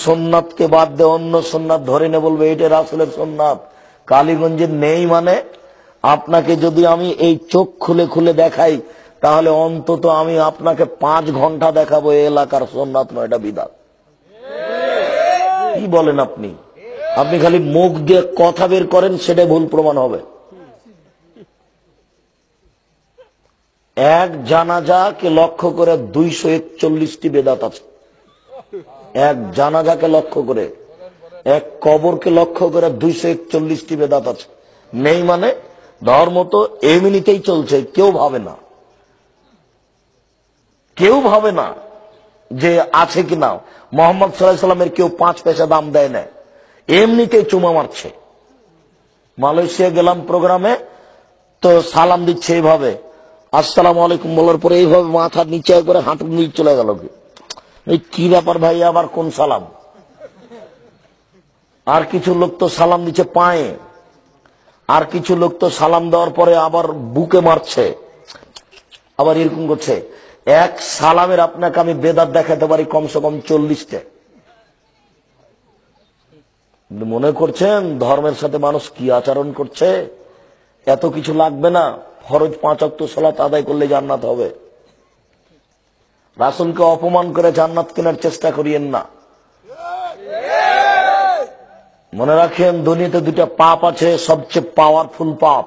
সুন্নাতকে বাদ দিয়ে অন্য সুন্নাত ধরে নে বলবে এটা রাসূলের সুন্নাত, কালীগঞ্জে নেই। মানে আপনাকে যদি আমি এই চোখ খুলে খুলে দেখাই তাহলে অন্তত আমি আপনাকে 5 ঘন্টা দেখাবো এই এলাকার সুন্নাত নয়, এটা বিদআত। কি বলেন আপনি? আপনি খালি মুখ দিয়ে কথা বের করেন, সেটা ভুল প্রমাণ হবে। এক জানাজাকে লক্ষ্য করে 241টি বেদাত আছে। এক জানাজাকে লক্ষ্য করে, এক কবরকে লক্ষ্য করে 241টি বেদাত আছে। নেই মানে ধর্ম তো এমনিতেই চলছে, কেউ ভাবে না, কেউ ভাবে না যে আছে কিনা। মোহাম্মদ সাল্লাল্লাহু আলাইহি সাল্লামের কেউ 5 পয়সা দাম দেয় না, এমনিতেই চুমা মারছে। মালয়েশিয়া গেলাম প্রোগ্রামে, তো সালাম দিচ্ছে এইভাবে, আসসালামু আলাইকুম বলার পরে এইভাবে মাথা নিচে করে হাঁটুর নিচে চলে গেল। এই কি ব্যাপার ভাই, আবার কোন সালাম? আর কিছু লোক তো সালাম দিচ্ছে পায়ে, আর কিছু লোক তো সালাম দেওয়ার পরে আবার বুকে মারছে, আবার এরকম করছে। এক সালামের আপনাকে আমি বেদাত দেখাতে পারি কমসে কম 40টা। মনে করছেন ধর্মের সাথে মানুষ কি আচরণ করছে? এত কিছু লাগবে না, ফরজ 5 ওয়াক্ত সালাত আদায় করলে জান্নাত হবে। রাসূলকে অপমান করে জান্নাত কেনার চেষ্টা করিয়েন না। মনে রাখেন দুনিয়াতে 2টা পাপ আছে, সবচেয়ে পাওয়ারফুল পাপ।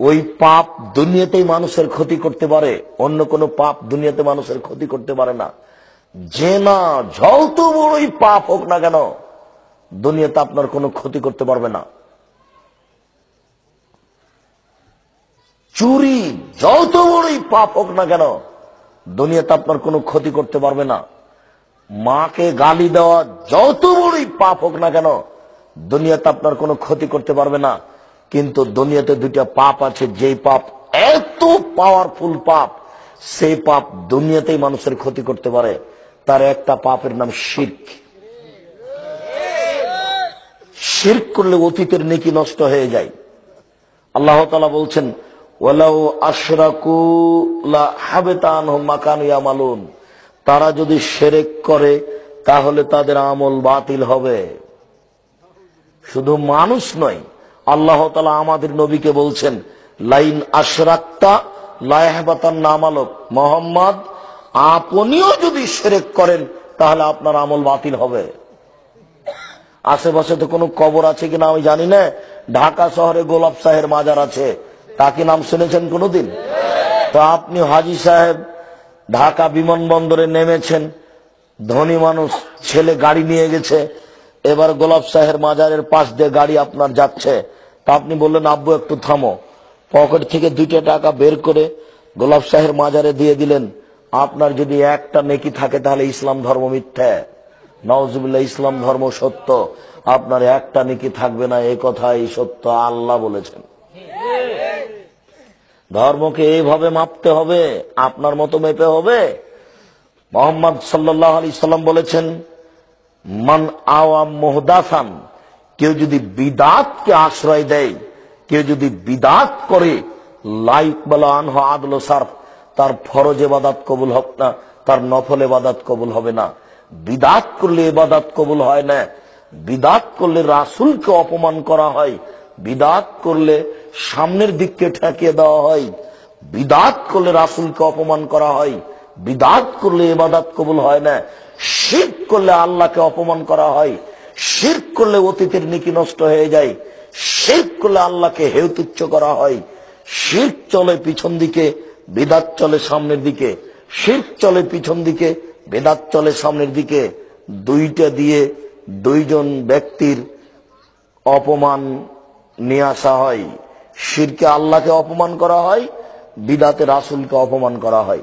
ওই পাপ দুনিয়াতেই মানুষের ক্ষতি করতে পারে, অন্য কোনো পাপ দুনিয়াতে মানুষের ক্ষতি করতে পারে না। জেনা যত বড়ই পাপ হোক না কেন দুনিয়াতে আপনার কোনো ক্ষতি করতে পারবে না। চুরি যত বড়ই পাপ হোক না কেন দুনিয়াতে আপনার কোনো ক্ষতি করতে পারবে না। মাকে গালি দেওয়া যত বড়ই পাপ হোক না কেন দুনিয়াতে আপনার কোনো ক্ষতি করতে পারবে না। কিন্তু দুনিয়াতে 2টা পাপ আছে, যেই পাপ এত পাওয়ারফুল পাপ, সেই পাপ দুনিয়াতেই মানুষের ক্ষতি করতে পারে। তার একটা পাপের নাম শিরক। শিরক করলে অতীতের নেকি নষ্ট হয়ে যায়। আল্লাহ তাআলা বলছেন, ওয়ালাউ আশরাকু লা হাবিতা আনহুম মা কানু ইয়ামালুন। তারা যদি শিরক করে তাহলে তাদের আমল বাতিল হবে। শুধু মানুষ নয়, আল্লাহ তাআলা আমাদের নবীকে বলছেন, লাইন আশরাকতা লা ইয়াহবাতান্না আমালুক। মুহাম্মদ, আপনিও যদি শিরক করেন তাহলে আপনার আমল বাতিল হবে। আশেপাশে তো কোনো কবর আছে কিনা আমি জানি না। ঢাকা শহরে গোলাপ সাহের মাজার আছে, তাকে নাম শুনেছেন কোনদিন? তো আপনি হাজী সাহেব ঢাকা বিমানবন্দরে নেমেছেন, ধনী মানুষ, ছেলে গাড়ি নিয়ে গেছে, এবার গোলাপ সাহের মাজারের পাশ দিয়ে গাড়ি আপনার যাচ্ছে। তা আপনি বললেন, আব্বু একটু থামো। পকেট থেকে 2টা টাকা বের করে গোলাপ সাহের মাজারে দিয়ে দিলেন। আপনার যদি একটা নেকি থাকে তাহলে ইসলাম ধর্ম মিথ্যা। নাউজুবিল্লাহ, ইসলাম ধর্ম সত্য, আপনার একটা নেকি থাকবে না, এই কথাই সত্য, আল্লাহ বলেছেন। ধর্মকে এইভাবে মাপতে হবে, আপনার মতো মেপে হবে। মুহাম্মদ সাল্লাল্লাহু আলাইহি সাল্লাম বলেছেন, মান আওয়াম মুহদাসান, কেউ যদি বিদআতকে আশ্রয় দেয়, কেউ যদি বিদআত করে, লা ইকবালু আনহু আদলু সারফ, তার ফরজ ইবাদত কবুল হবে না, তার নফল ইবাদত কবুল হবে না। বিদআত করলে ইবাদত কবুল হয় না। বিদআত করলে রাসূলকে অপমান করা হয়, বিদআত করলে সামনের দিককে ঠেকিয়ে দেওয়া হয়, বিদআত করলে রাসূলকে অপমান করা হয়, বিদআত করলে ইবাদত কবুল হয় না। শিরক করলে আল্লাহকে অপমান করা হয়, শিরক করলে অতীতের নেকি নষ্ট হয়ে যায়, শিরক করলে আল্লাহকে হেয় তুচ্ছ করা হয়। শিরক চলে পিছন দিকে, বিদআত চলে সামনের দিকে। শিরক চলে পিছন দিকে, বিদআত চলে সামনের দিকে। 2টা দিয়ে 2জন ব্যক্তির অপমান নিয়ে আসা হয়। শিরকে আল্লাহকে অপমান করা হয়, বিদআতে রাসূলকে অপমান করা হয়।